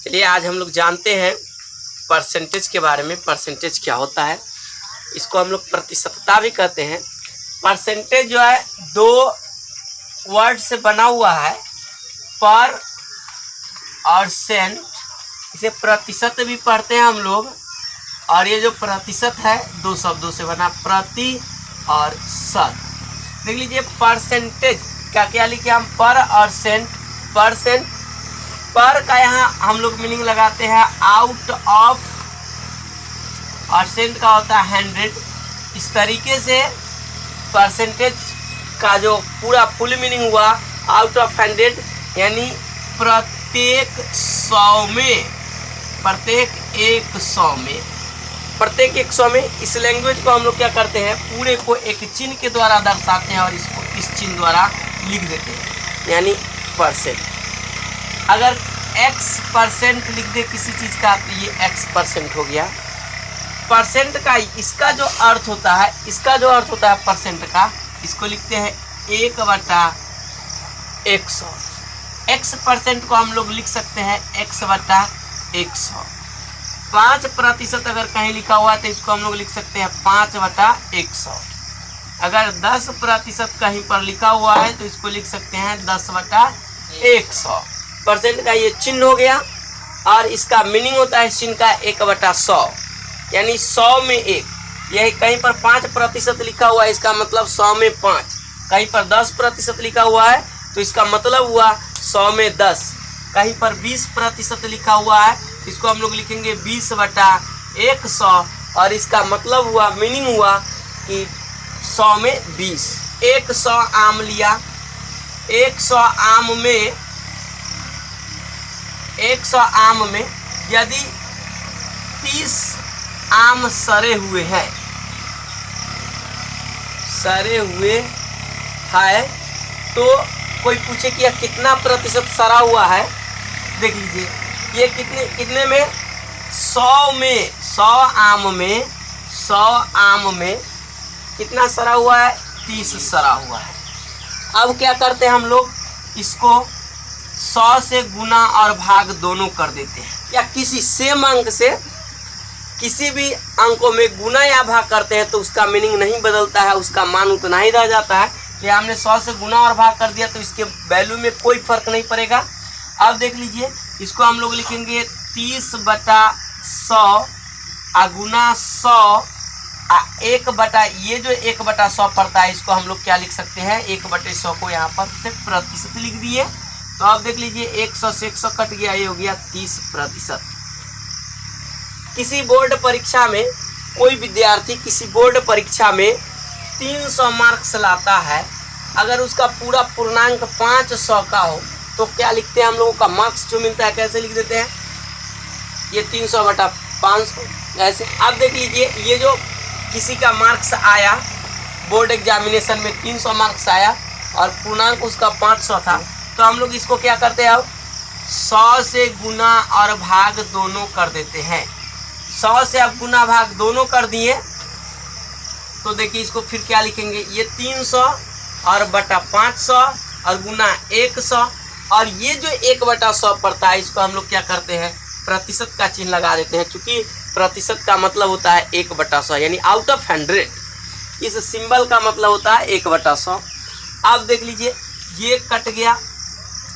चलिए आज हम लोग जानते हैं परसेंटेज के बारे में। परसेंटेज क्या होता है, इसको हम लोग प्रतिशतता भी कहते हैं। परसेंटेज जो है दो वर्ड से बना हुआ है, पर और सेंट। इसे प्रतिशत भी पढ़ते हैं हम लोग। और ये जो प्रतिशत है दो शब्दों से बना, प्रति और शत। देख लीजिए परसेंटेज का क्या लिखे हम, पर और सेंट। परसेंट, पर का यहाँ हम लोग मीनिंग लगाते हैं आउट ऑफ, और सेंट का होता है 100। इस तरीके से परसेंटेज का जो पूरा फुल मीनिंग हुआ आउट ऑफ 100, यानी प्रत्येक 100 में, प्रत्येक 100 में, प्रत्येक 100 में। इस लैंग्वेज को हम लोग क्या करते हैं, पूरे को एक चिन्ह के द्वारा दर्शाते हैं और इसको इस चिन्ह द्वारा लिख देते हैं, यानी परसेंट। अगर x% लिख दे किसी चीज़ का तो ये x% हो गया। परसेंट का इसका जो अर्थ होता है, इसका जो अर्थ होता है परसेंट का, इसको लिखते हैं 1/100। x% को हम लोग लिख सकते हैं x/100। 5% अगर कहीं लिखा हुआ है तो इसको हम लोग लिख सकते हैं 5/100। अगर 10% कहीं पर लिखा हुआ है तो इसको लिख सकते हैं 10/100। परसेंट का ये चिन्ह हो गया और इसका मीनिंग होता है इस चिन्ह का 1/100, यानी 100 में 1। यही कहीं पर 5% लिखा हुआ है, इसका मतलब 100 में 5। कहीं पर 10% लिखा हुआ है तो इसका मतलब हुआ 100 में 10। कहीं पर 20% लिखा हुआ है तो इसको हम लोग लिखेंगे 20/100, और इसका मतलब हुआ, मीनिंग हुआ कि 100 में 20। 100 आम लिया, 100 आम में यदि 30 आम सड़े हुए हैं, तो कोई पूछे कि यह कितना प्रतिशत सड़ा हुआ है। देख लीजिए ये कितने में, 100 में, 100 आम में कितना सड़ा हुआ है, 30 सड़ा हुआ है। अब क्या करते हैं हम लोग, इसको 100 से गुना और भाग दोनों कर देते हैं, या किसी सेम अंक से किसी भी अंकों में गुना या भाग करते हैं तो उसका मीनिंग नहीं बदलता है, उसका मान उतना ही रह जाता है। कि हमने 100 से गुना और भाग कर दिया तो इसके वैल्यू में कोई फर्क नहीं पड़ेगा। अब देख लीजिए इसको हम लोग लिखेंगे 30/100 गुना 100 ये जो 1/100 पड़ता है, इसको हम लोग क्या लिख सकते हैं, 1/100 को यहाँ पर से प्रतिशत लिख दिए। तो अब देख लीजिए 100 से 100 कट गया, ये हो गया 30%। किसी बोर्ड परीक्षा में कोई विद्यार्थी किसी बोर्ड परीक्षा में 300 मार्क्स लाता है, अगर उसका पूरा पूर्णांक 500 का हो तो क्या लिखते हैं हम लोगों का मार्क्स जो मिलता है, कैसे लिख देते हैं, ये 300/500 ऐसे। अब देख लीजिए ये जो किसी का मार्क्स आया बोर्ड एग्जामिनेशन में 300 मार्क्स आया और पूर्णांक उसका 500 था, तो हम लोग इसको क्या करते हैं, अब 100 से गुना और भाग दोनों कर देते हैं। 100 से अब गुना भाग दोनों कर दिए तो देखिए इसको फिर क्या लिखेंगे, ये 300 और बटा 500 और गुना 100, और ये जो 1/100 पड़ता है इसको हम लोग क्या करते हैं, प्रतिशत का चिन्ह लगा देते हैं, क्योंकि प्रतिशत का मतलब होता है 1/100, यानी आउट ऑफ 100। इस सिंबल का मतलब होता है 1/100। अब देख लीजिए ये कट गया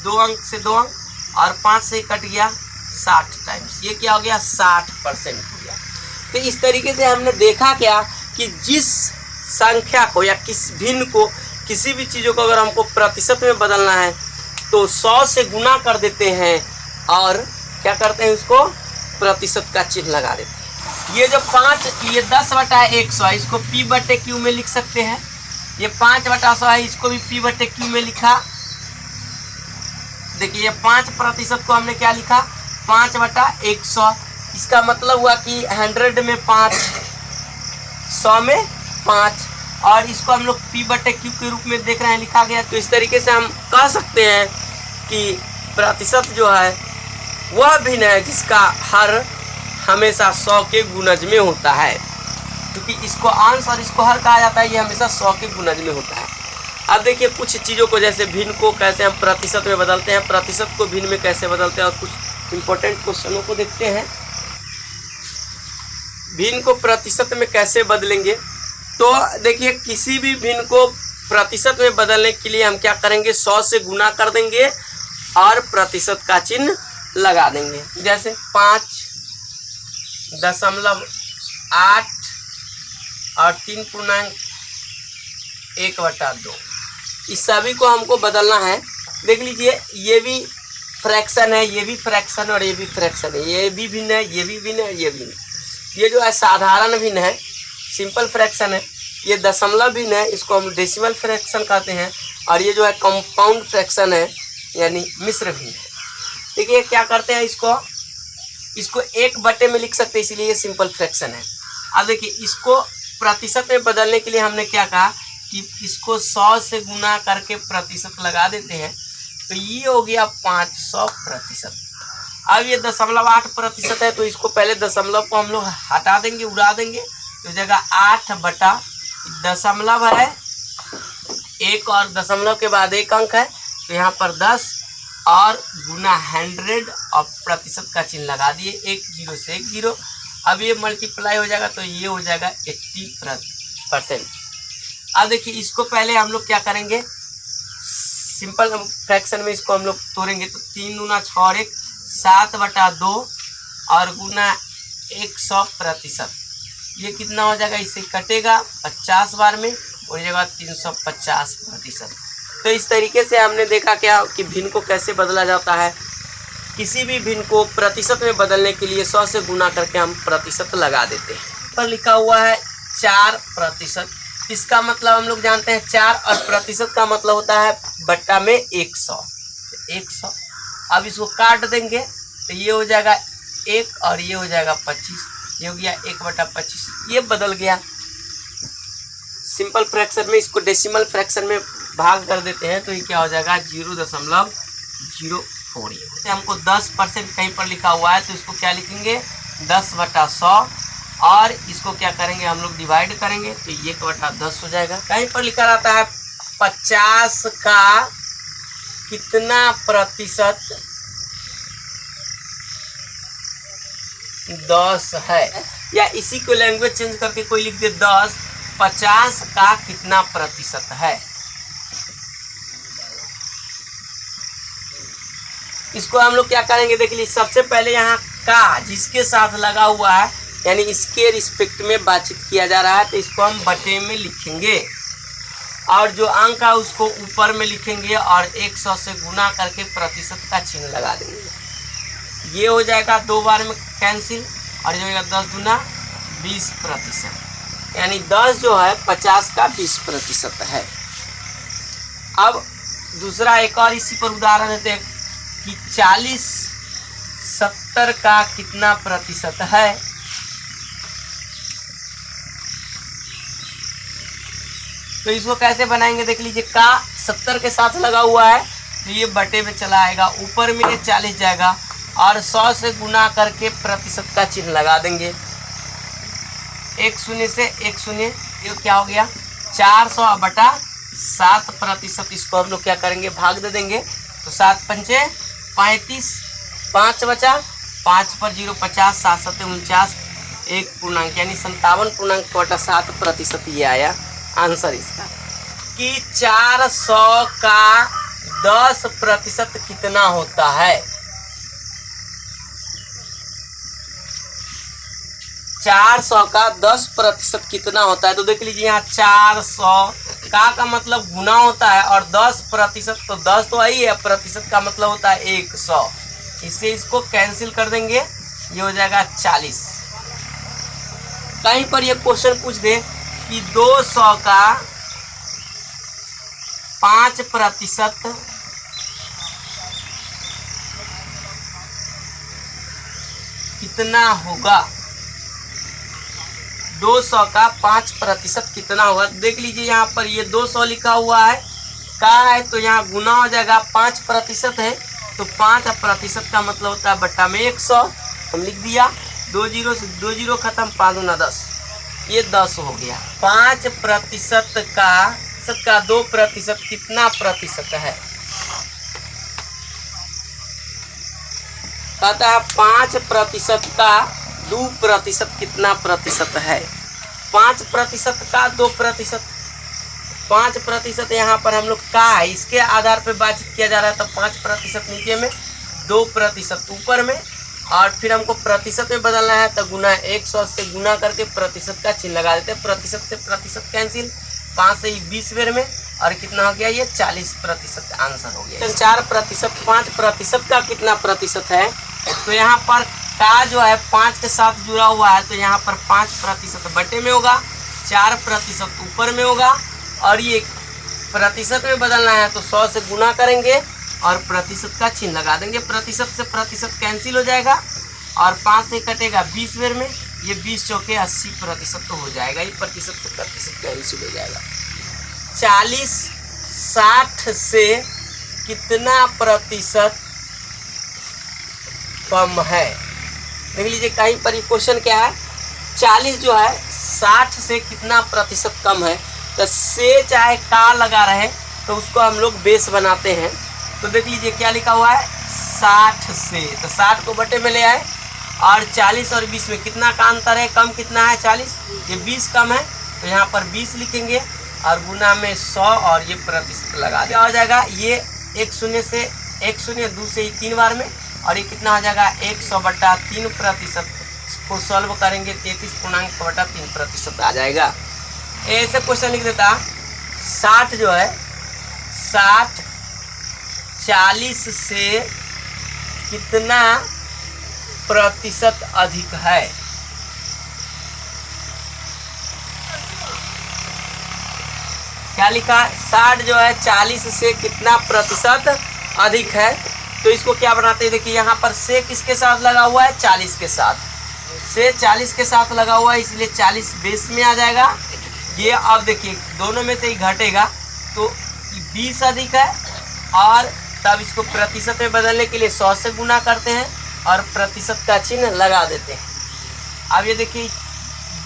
2 अंक से 2 अंक, और 5 से कट गया 60 टाइम्स, ये क्या हो गया, 60% हो गया। तो इस तरीके से हमने देखा क्या कि जिस संख्या को या किस भिन्न को, किसी भी चीज़ों को अगर हमको प्रतिशत में बदलना है तो 100 से गुना कर देते हैं और क्या करते हैं, उसको प्रतिशत का चिन्ह लगा देते हैं। ये जो ये 10/100 है, इसको P/Q में लिख सकते हैं। ये 5/100 है, इसको भी P/Q में लिखा। देखिए ये 5% को हमने क्या लिखा, 5/100। इसका मतलब हुआ कि 100 में 5, 100 में 5, और इसको हम लोग P/Q के रूप में देख रहे हैं, लिखा गया। तो इस तरीके से हम कह सकते हैं कि प्रतिशत जो है वह भिन्न है जिसका हर हमेशा 100 के गुणज में होता है, क्योंकि इसको अंश और इसको हर कहा जाता है, ये हमेशा 100 के गुणज में होता है। अब देखिए कुछ चीज़ों को, जैसे भिन्न को कैसे हम प्रतिशत में बदलते हैं, प्रतिशत को भिन्न में कैसे बदलते हैं, और कुछ इम्पोर्टेंट क्वेश्चनों को देखते हैं। भिन्न को प्रतिशत में कैसे बदलेंगे? तो देखिए, किसी भी भिन्न को प्रतिशत में बदलने के लिए हम क्या करेंगे, 100 से गुना कर देंगे और प्रतिशत का चिन्ह लगा देंगे। जैसे 5.8 और 3.1/2, इस सभी को हमको बदलना है। देख लीजिए, ये भी फ्रैक्शन है, ये भी फ्रैक्शन और ये भी फ्रैक्शन है, ये भी भिन्न है, ये भी भिन्न है, ये भी भिन्न। ये जो है साधारण भिन्न है, सिंपल फ्रैक्शन है। ये दशमलव भिन्न है, इसको हम डेसिमल फ्रैक्शन कहते हैं। और ये जो है कंपाउंड फ्रैक्शन है, यानी मिश्र भिन्न है। देखिए क्या करते हैं, इसको 1/, में लिख सकते हैं, इसीलिए ये सिंपल फ्रैक्शन है। अब देखिए, इसको प्रतिशत में बदलने के लिए हमने क्या कहा कि इसको 100 से गुना करके प्रतिशत लगा देते हैं, तो ये हो गया 500%। अब ये 0.8% है, तो इसको पहले दशमलव को हम लोग हटा देंगे, उड़ा देंगे, तो जगह 8 दशमलव है 1 और दशमलव के बाद 1 अंक है, तो यहाँ पर 10 और गुना 100 और प्रतिशत का चिन्ह लगा दिए, 1 0 से 1 0। अब ये मल्टीप्लाई हो जाएगा, तो ये हो जाएगा 80%। अब देखिए, इसको पहले हम लोग क्या करेंगे, सिंपल फ्रैक्शन में इसको हम लोग तोड़ेंगे, तो 3 दूना 6 और 1 7/2 और गुना 100%। ये कितना हो जाएगा, इससे कटेगा 50 बार में, हो जाएगा 350%। तो इस तरीके से हमने देखा क्या कि भिन्न को कैसे बदला जाता है। किसी भी भिन्न को प्रतिशत में बदलने के लिए 100 से गुना करके हम प्रतिशत लगा देते हैं। पर लिखा हुआ है 4%। इसका मतलब हम लोग जानते हैं 4 और प्रतिशत का मतलब होता है बट्टा में 100। 100 अब इसको काट देंगे, तो ये हो जाएगा 1 और ये हो जाएगा 25, ये हो गया 1/25। ये बदल गया। सिंपल फ्रैक्शन में इसको डेसिमल फ्रैक्शन में भाग कर देते हैं, तो ये क्या हो जाएगा 0.04। हमको 10% कहीं पर लिखा हुआ है, तो इसको क्या लिखेंगे 10/100 और इसको क्या करेंगे हम लोग डिवाइड करेंगे, तो 1/10 हो जाएगा। कहीं पर लिखा रहता है 50 का कितना प्रतिशत 10 है, या इसी को लैंग्वेज चेंज करके कोई लिख दे 10, 50 का कितना प्रतिशत है। इसको हम लोग क्या करेंगे, देख लीजिए, सबसे पहले यहाँ का जिसके साथ लगा हुआ है, यानी इसके रिस्पेक्ट में बातचीत किया जा रहा है, तो इसको हम बटे में लिखेंगे और जो अंक है उसको ऊपर में लिखेंगे और 100 से गुना करके प्रतिशत का चिन्ह लगा देंगे। ये हो जाएगा 2 बार में कैंसिल और जो है 10 गुना 20%, यानी 10 जो है 50 का 20% है। अब दूसरा एक और इसी पर उदाहरण देते हैं कि 40 70 का कितना प्रतिशत है। तो इसको कैसे बनाएंगे, देख लीजिए, का 70 के साथ लगा हुआ है, तो ये बटे में चला आएगा, ऊपर में ये 40 जाएगा और 100 से गुना करके प्रतिशत का चिन्ह लगा देंगे। 1 शून्य से 1 शून्य, ये क्या हो गया 400/7%। इसको हम लोग क्या करेंगे, भाग दे देंगे, तो 7 पंचे 35, 5 बचा, 5 पर 0 50, 7 7 49, 1 पूर्णांक यानी 57.7% ये आया आंसर इसका। कि 400 का 10% कितना होता है। 400 का 10% कितना होता है, तो देख लीजिए यहाँ 400 का मतलब गुना होता है और 10%, तो 10 तो आई है, प्रतिशत का मतलब होता है 100। इससे इसको कैंसिल कर देंगे, ये हो जाएगा 40। कहीं पर ये क्वेश्चन पूछ दे कि 200 का 5% कितना होगा। 200 का 5% कितना होगा, देख लीजिए यहाँ पर ये 200 लिखा हुआ है, का है तो यहाँ गुना हो जाएगा, 5% है तो 5% का मतलब होता है बट्टा में 100। हम लिख दिया, 2 0 से 2 0 खत्म, 5 दूना 10, ये 10 हो गया। 5% का 2% कितना प्रतिशत है। कहता है 5% का 2% कितना प्रतिशत है। 5% का 2%, 5% यहाँ पर हम लोग का है, इसके आधार पर बातचीत किया जा रहा है। तो 5% नीचे में, 2% ऊपर में, और फिर हमको प्रतिशत में बदलना है तो गुना 100 से गुना करके प्रतिशत का चिन्ह लगा देते हैं। प्रतिशत से प्रतिशत कैंसिल, 5 से 20 बेर में, और कितना हो गया ये 40% आंसर हो गया। 4%, 5% का कितना प्रतिशत है। तो यहाँ पर का जो है 5 के साथ जुड़ा हुआ है, तो यहाँ पर 5% बटे में होगा, 4% ऊपर में होगा, और ये प्रतिशत में बदलना है तो 100 से गुना करेंगे और प्रतिशत का चिन्ह लगा देंगे। प्रतिशत से प्रतिशत कैंसिल हो जाएगा, और 5 से कटेगा 20 बेर में, ये 20 चौके 80% तो हो जाएगा, ये प्रतिशत से प्रतिशत कैंसिल हो जाएगा। 40 60 से कितना प्रतिशत कम है। देख लीजिए कहीं पर ये क्वेश्चन क्या है, 40 जो है 60 से कितना प्रतिशत कम है। तो से चाहे का लगा रहे तो उसको हम लोग बेस बनाते हैं। तो देख लीजिए क्या लिखा हुआ है, 60 से, तो 60 को बटे में ले आए, और 40 और 20 में कितना का अंतर है, कम कितना है 40, ये 20 कम है, तो यहाँ पर 20 लिखेंगे और गुना में 100 और ये प्रतिशत लगा दिया हो जाएगा। ये 1 शून्य से 1 शून्य 2 से 3 बार में, और ये कितना हो जाएगा 100/3%। इसको सॉल्व करेंगे 33.3% आ जाएगा। ऐसे क्वेश्चन लिख देता, 60 जो है 60 40 से कितना प्रतिशत अधिक है। क्या लिखा, 60 जो है 40 से कितना प्रतिशत अधिक है। तो इसको क्या बनाते हैं, देखिए यहाँ पर से किसके साथ लगा हुआ है, 40 के साथ, से 40 के साथ लगा हुआ है, इसलिए 40 बेस में आ जाएगा। ये अब देखिए दोनों में से ही घटेगा, तो 20 अधिक है, और तब इसको प्रतिशत में बदलने के लिए 100 से गुना करते हैं और प्रतिशत का चिन्ह लगा देते हैं। अब ये देखिए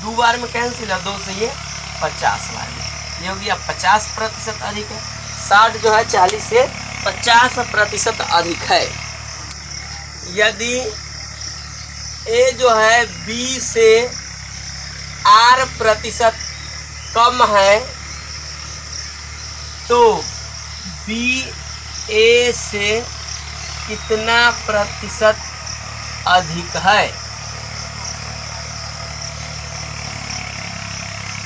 2 बार में कैंसिल है, 2 से ये 50 बार में, ये हो गया 50% अधिक है। 60 जो है 40 से 50% अधिक है। यदि ए जो है बी से R% कम है, तो बी ए से कितना प्रतिशत अधिक है।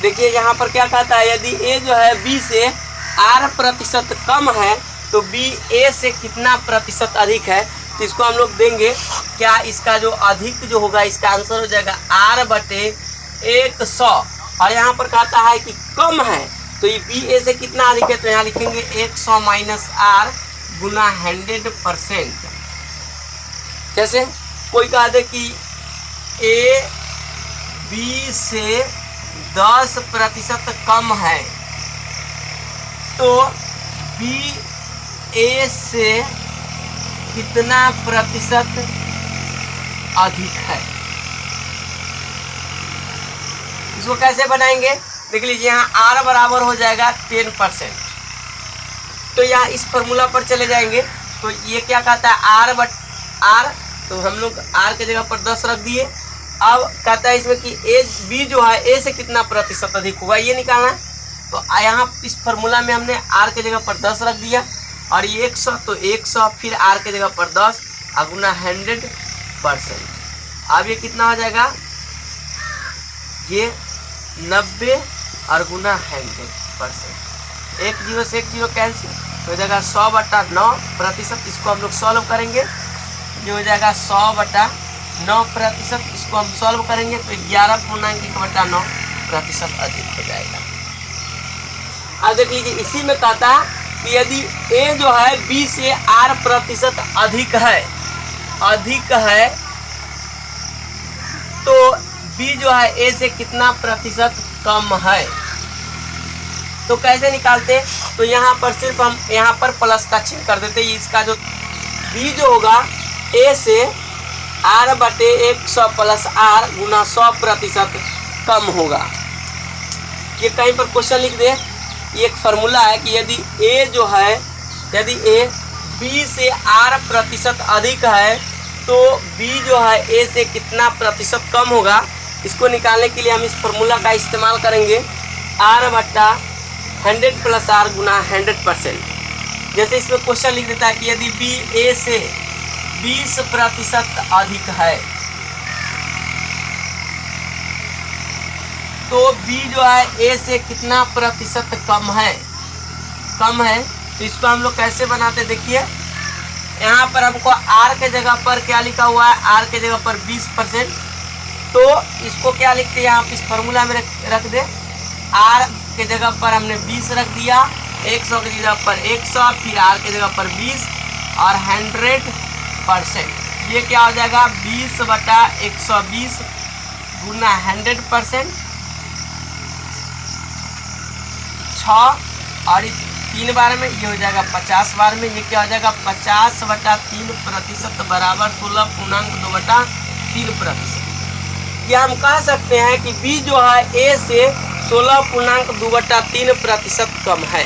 देखिए यहाँ पर क्या कहता है, यदि ए जो है बी से R% कम है तो बी ए से कितना प्रतिशत अधिक है। तो इसको हम लोग देंगे क्या, इसका जो अधिक जो होगा इसका आंसर हो जाएगा R/100, और यहाँ पर कहता है कि कम है, तो ये बी ए से कितना अधिक है, तो यहाँ लिखेंगे 100 - R गुना 100%। जैसे कोई कह दे कि ए बी से 10% कम है, तो बी ए से कितना प्रतिशत अधिक है। इसको कैसे बनाएंगे, देख लीजिए यहाँ R बराबर हो जाएगा 10%। तो यहाँ इस फॉर्मूला पर चले जाएंगे, तो ये क्या कहता है R, तो हम लोग R के जगह पर 10 रख दिए। अब कहता है इसमें कि ए बी जो है ए से कितना प्रतिशत अधिक होगा, ये निकालना है। तो यहाँ इस फॉर्मूला में हमने R के जगह पर 10 रख दिया, और ये 100, तो 100 फिर R के जगह पर 10 गुना 100%। अब ये कितना हो जाएगा, ये 90 और गुना 100%। 1 0 से 1 0 कैंसिल हो जाएगा 100/9%। इसको हम लोग सॉल्व करेंगे, ये हो जाएगा 100/9%। इसको हम सॉल्व करेंगे तो 11.1/9% अधिक हो जाएगा। अब देख लीजिए इसी में कहता है कि यदि ए जो है बी से R% अधिक है, तो बी जो है ए से कितना प्रतिशत कम है। तो कैसे निकालते, तो यहाँ पर सिर्फ हम यहाँ पर प्लस का चिन्ह कर देते हैं। इसका जो बी जो होगा ए से R/100 + R गुना 100% कम होगा। ये कहीं पर क्वेश्चन लिख दे, ये एक फार्मूला है कि यदि ए जो है, यदि ए बी से R% अधिक है, तो b जो है a से कितना प्रतिशत कम होगा, इसको निकालने के लिए हम इस फॉर्मूला का इस्तेमाल करेंगे, r बटा 100 प्लस r गुना 100%। जैसे इसमें क्वेश्चन लिख देता है कि यदि b a से 20% अधिक है, तो b जो है a से कितना प्रतिशत कम है, तो इसको हम लोग कैसे बनाते, देखिए यहाँ पर हमको r के जगह पर क्या लिखा हुआ है, r के जगह पर 20%, तो इसको क्या लिखते हैं, आप इस फॉर्मूला में रख दे, r के जगह पर हमने 20 रख दिया, 100 की जगह पर 100, फिर r के जगह पर 20 और 100%। ये क्या हो जाएगा, 20 बटा 120 गुना 100%, 6 और 3 बार में ये हो जाएगा 50 बार में। ये क्या हो जाएगा, 50 बटा 3% बराबर 16.2 बटा 3%। ये हम कह सकते हैं कि b जो है a से 16.2 बटा 3% कम है।